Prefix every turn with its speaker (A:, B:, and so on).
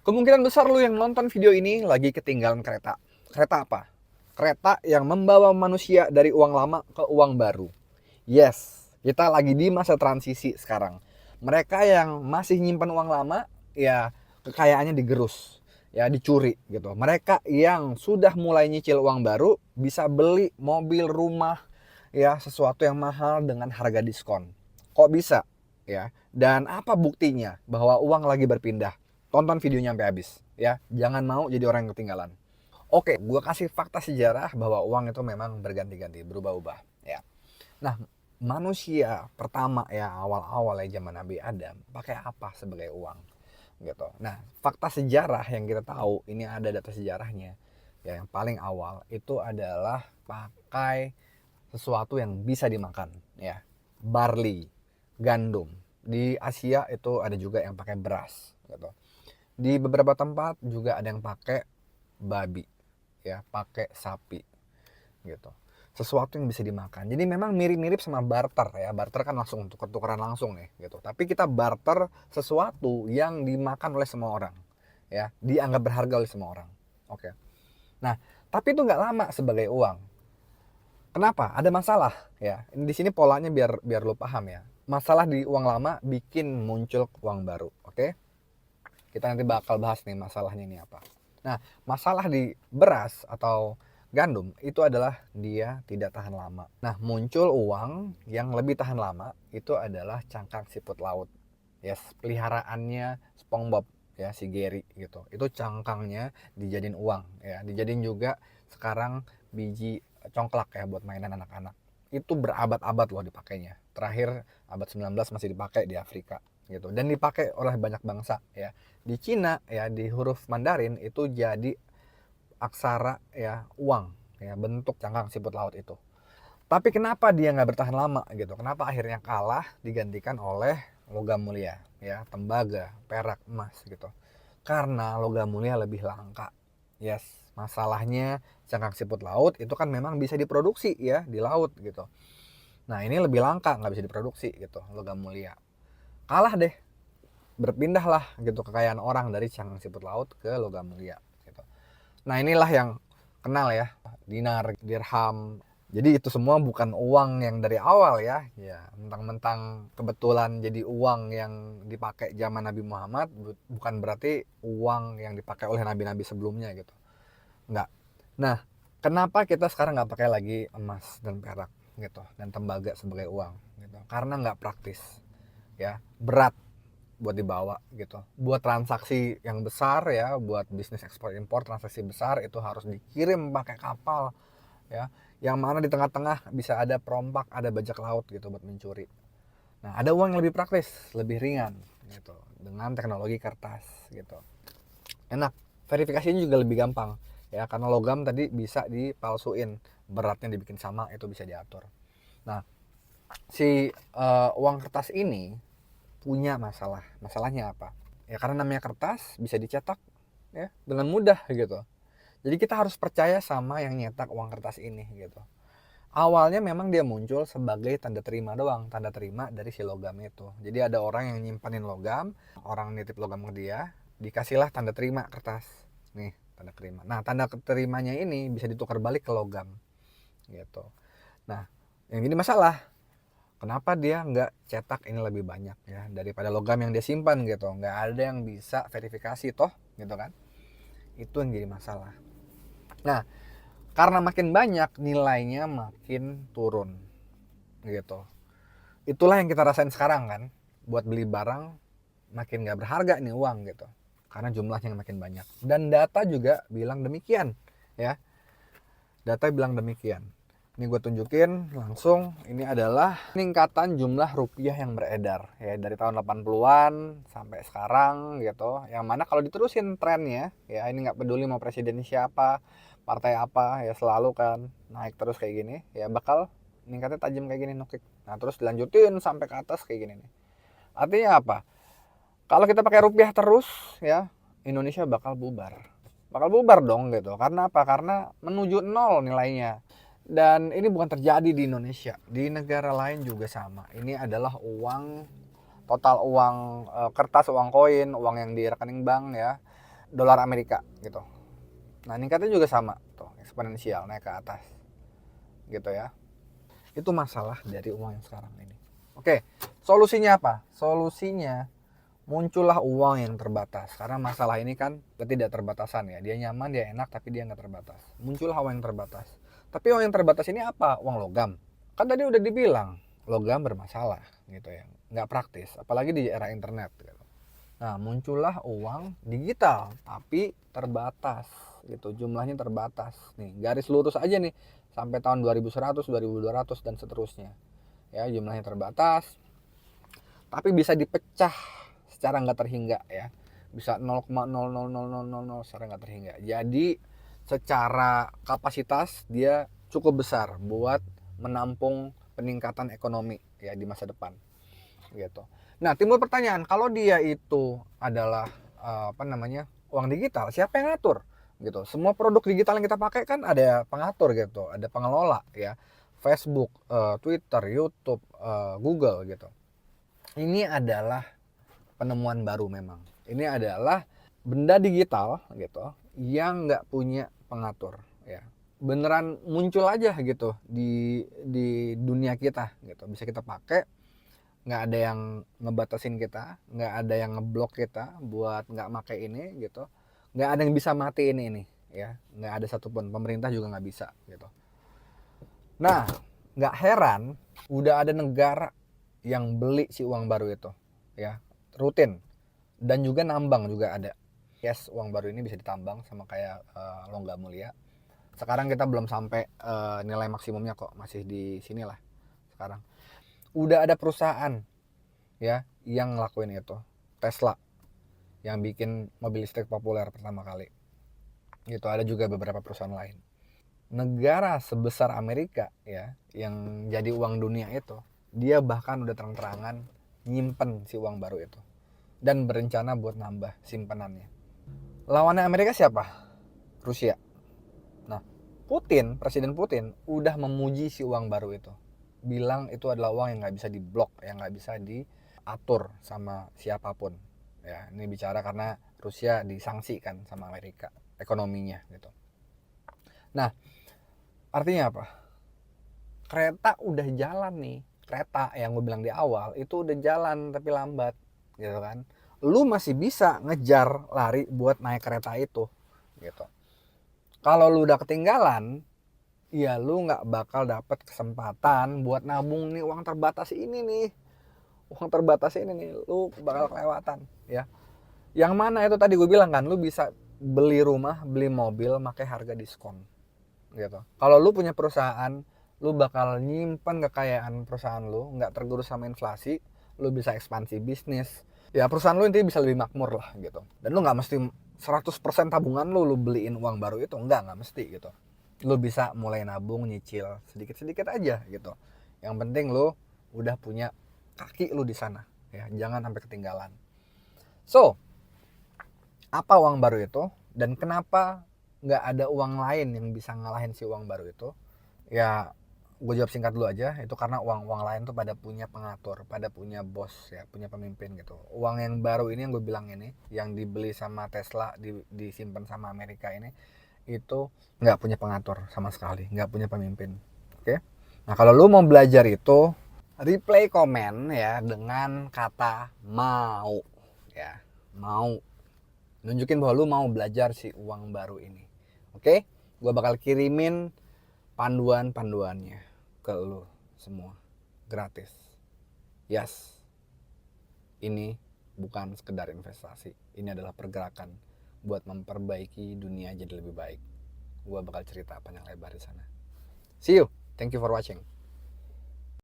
A: Kemungkinan besar lu yang nonton video ini lagi ketinggalan kereta. Kereta apa? Kereta yang membawa manusia dari uang lama ke uang baru. Yes, kita lagi di masa transisi sekarang. Mereka yang masih nyimpan uang lama, ya kekayaannya digerus, ya dicuri gitu. Mereka yang sudah mulai nyicil uang baru bisa beli mobil, rumah, ya sesuatu yang mahal dengan harga diskon. Kok bisa? Ya. Dan apa buktinya bahwa uang lagi berpindah? Tonton videonya sampai habis, ya. Jangan mau jadi orang yang ketinggalan. Oke, gue kasih fakta sejarah bahwa uang itu memang berganti-ganti, berubah-ubah, ya. Nah, manusia pertama ya awal-awal ya zaman Nabi Adam pakai apa sebagai uang gitu. Nah, fakta sejarah yang kita tahu ini ada data sejarahnya. Ya, yang paling awal itu adalah pakai sesuatu yang bisa dimakan ya. Barley, gandum. Di Asia itu ada juga yang pakai beras gitu. Di beberapa tempat juga ada yang pakai babi ya, pakai sapi gitu, sesuatu yang bisa dimakan. Jadi memang mirip-mirip sama barter ya. Barter kan langsung untuk tukeran langsung nih gitu, tapi kita barter sesuatu yang dimakan oleh semua orang ya, dianggap berharga oleh semua orang. Oke. Nah, tapi itu nggak lama sebagai uang. Kenapa? Ada masalah ya. Di sini polanya biar biar lu paham ya. Masalah di uang lama bikin muncul uang baru. Oke, kita nanti bakal bahas nih masalahnya ini apa. Nah, masalah di beras atau gandum itu adalah dia tidak tahan lama. Nah, muncul uang yang lebih tahan lama itu adalah cangkang siput laut. Yes, peliharaannya SpongeBob ya, si Gary gitu. Itu cangkangnya dijadiin uang ya, dijadiin juga sekarang biji congklak ya buat mainan anak-anak. Itu berabad-abad loh dipakainya. Terakhir abad 19 masih dipakai di Afrika gitu, dan dipakai oleh banyak bangsa ya. Di Cina ya, di huruf Mandarin itu jadi aksara ya uang ya, bentuk cangkang siput laut itu. Tapi kenapa dia nggak bertahan lama gitu? Kenapa akhirnya kalah digantikan oleh logam mulia ya, tembaga, perak, emas gitu? Karena logam mulia lebih langka. Yes, masalahnya cangkang siput laut itu kan memang bisa diproduksi ya di laut gitu. Nah ini lebih langka, nggak bisa diproduksi gitu logam mulia. Kalah deh, berpindahlah gitu kekayaan orang dari cangkang siput laut ke logam mulia gitu. Nah inilah yang kenal ya, dinar, dirham. Jadi itu semua bukan uang yang dari awal ya, ya mentang-mentang kebetulan jadi uang yang dipakai zaman Nabi Muhammad, bukan berarti uang yang dipakai oleh nabi-nabi sebelumnya gitu, nggak. Nah, kenapa kita sekarang nggak pakai lagi emas dan perak gitu dan tembaga sebagai uang gitu? Karena nggak praktis ya, berat buat dibawa gitu. Buat transaksi yang besar ya, buat bisnis ekspor impor transaksi besar itu harus dikirim pakai kapal ya. Yang mana di tengah-tengah bisa ada perompak, ada bajak laut gitu buat mencuri. Nah, ada uang yang lebih praktis, lebih ringan gitu dengan teknologi kertas gitu. Enak, verifikasinya juga lebih gampang ya, karena logam tadi bisa dipalsuin, beratnya dibikin sama, itu bisa diatur. Nah, si uang kertas ini punya masalah. Masalahnya apa? Ya karena namanya kertas bisa dicetak ya dengan mudah gitu. Jadi kita harus percaya sama yang nyetak uang kertas ini gitu. Awalnya memang dia muncul sebagai tanda terima doang, tanda terima dari si logam itu. Jadi ada orang yang nyimpanin logam, orang nitip logam ke dia, dikasihlah tanda terima kertas. Nih, tanda terima. Nah, tanda terimanya ini bisa ditukar balik ke logam gitu. Nah, yang ini masalah. Kenapa dia nggak cetak ini lebih banyak ya daripada logam yang dia simpan gitu? Nggak ada yang bisa verifikasi toh gitu kan? Itu yang jadi masalah. Nah, karena makin banyak nilainya makin turun gitu. Itulah yang kita rasain sekarang kan. Buat beli barang makin nggak berharga nih uang gitu. Karena jumlahnya makin banyak. Dan data juga bilang demikian ya. Data bilang demikian. Ini gue tunjukin langsung, ini adalah peningkatan jumlah rupiah yang beredar ya dari tahun 80-an sampai sekarang gitu. Yang mana kalau diterusin trennya ya, ini nggak peduli mau presiden siapa, partai apa ya, selalu kan naik terus kayak gini ya, bakal meningkatnya tajam kayak gini nukik. Nah, terus dilanjutin sampai ke atas kayak gini nih. Artinya apa? Kalau kita pakai rupiah terus ya, Indonesia bakal bubar. Bakal bubar dong gitu. Karena apa? Karena menuju nol nilainya. Dan ini bukan terjadi di Indonesia, di negara lain juga sama. Ini adalah uang, total uang kertas, uang koin, uang yang di rekening bank ya. dolar Amerika gitu. Nah ningkatnya juga sama tuh, eksponensial naik ke atas gitu ya. Itu masalah dari uang yang sekarang ini. Oke, solusinya apa? Solusinya muncullah uang yang terbatas. Karena masalah ini kan ketidakterbatasan ya. Dia nyaman, dia enak, tapi dia nggak terbatas. Muncullah uang yang terbatas. Tapi uang yang terbatas ini apa? Uang logam. Kan tadi udah dibilang, logam bermasalah gitu ya. Nggak praktis, apalagi di era internet gitu. Nah, muncullah uang digital, tapi terbatas gitu. Jumlahnya terbatas. Nih, garis lurus aja nih sampai tahun 2100, 2200 dan seterusnya. Ya, jumlahnya terbatas, tapi bisa dipecah secara nggak terhingga ya. Bisa 0,000000 secara nggak terhingga. Jadi secara kapasitas dia cukup besar buat menampung peningkatan ekonomi ya di masa depan gitu. Nah, timbul pertanyaan, kalau dia itu adalah uang digital, siapa yang ngatur gitu? Semua produk digital yang kita pakai kan ada pengatur gitu, ada pengelola ya. Facebook, Twitter, YouTube, Google gitu. Ini adalah penemuan baru memang. Ini adalah benda digital gitu yang nggak punya pengatur ya. Beneran muncul aja gitu di dunia kita gitu. Bisa kita pakai, nggak ada yang ngebatasin kita, nggak ada yang ngeblok kita buat nggak pakai ini gitu, nggak ada yang bisa matiin ini ya, nggak ada satupun, pemerintah juga nggak bisa gitu. Nah, nggak heran udah ada negara yang beli si uang baru itu ya, rutin, dan juga nambang juga ada. Yes, uang baru ini bisa ditambang sama kayak logam mulia. Sekarang kita belum sampai nilai maksimumnya kok, masih di sinilah sekarang. Udah ada perusahaan ya yang ngelakuin itu. Tesla yang bikin mobil listrik populer pertama kali. Gitu, ada juga beberapa perusahaan lain. Negara sebesar Amerika ya yang jadi uang dunia itu, dia bahkan udah terang-terangan nyimpen si uang baru itu dan berencana buat nambah simpenannya. Lawannya Amerika siapa? Rusia. Nah, Presiden Putin udah memuji si uang baru itu. Bilang itu adalah uang yang nggak bisa diblok, yang nggak bisa diatur sama siapapun. Ya, ini bicara karena Rusia disangsikan sama Amerika ekonominya gitu. Nah, artinya apa? Kereta udah jalan nih. Kereta yang gue bilang di awal itu udah jalan tapi lambat gitu kan. Lu masih bisa ngejar lari buat naik kereta itu gitu. Kalau lu udah ketinggalan, ya lu nggak bakal dapet kesempatan buat nabung nih uang terbatas ini nih. Uang terbatas ini nih, lu bakal kelewatan ya. Yang mana itu tadi gue bilang kan, lu bisa beli rumah, beli mobil, pakai harga diskon gitu. Kalau lu punya perusahaan, lu bakal nyimpan kekayaan perusahaan lu, nggak tergerus sama inflasi, lu bisa ekspansi bisnis. Ya perusahaan lu intinya bisa lebih makmur lah gitu. Dan lu nggak mesti 100% tabungan lu beliin uang baru itu, nggak mesti gitu. Lu bisa mulai nabung, nyicil sedikit-sedikit aja gitu. Yang penting lu udah punya kaki lu di sana ya, jangan sampai ketinggalan. So, apa uang baru itu dan kenapa nggak ada uang lain yang bisa ngalahin si uang baru itu? Ya gue jawab singkat dulu aja, itu karena uang-uang lain tuh pada punya pengatur, pada punya bos ya, punya pemimpin gitu. Uang yang baru ini yang gue bilang ini, yang dibeli sama Tesla, disimpan sama Amerika ini, itu nggak punya pengatur sama sekali, nggak punya pemimpin. Oke? Nah kalau lu mau belajar itu, reply komen ya dengan kata mau ya, mau. Nunjukin bahwa lu mau belajar si uang baru ini. Oke? Gue bakal kirimin panduan-panduannya ke lu semua. Gratis. Yes. Ini bukan sekedar investasi. Ini adalah pergerakan buat memperbaiki dunia jadi lebih baik. Gue bakal cerita panjang lebar di sana. See you. Thank you for watching.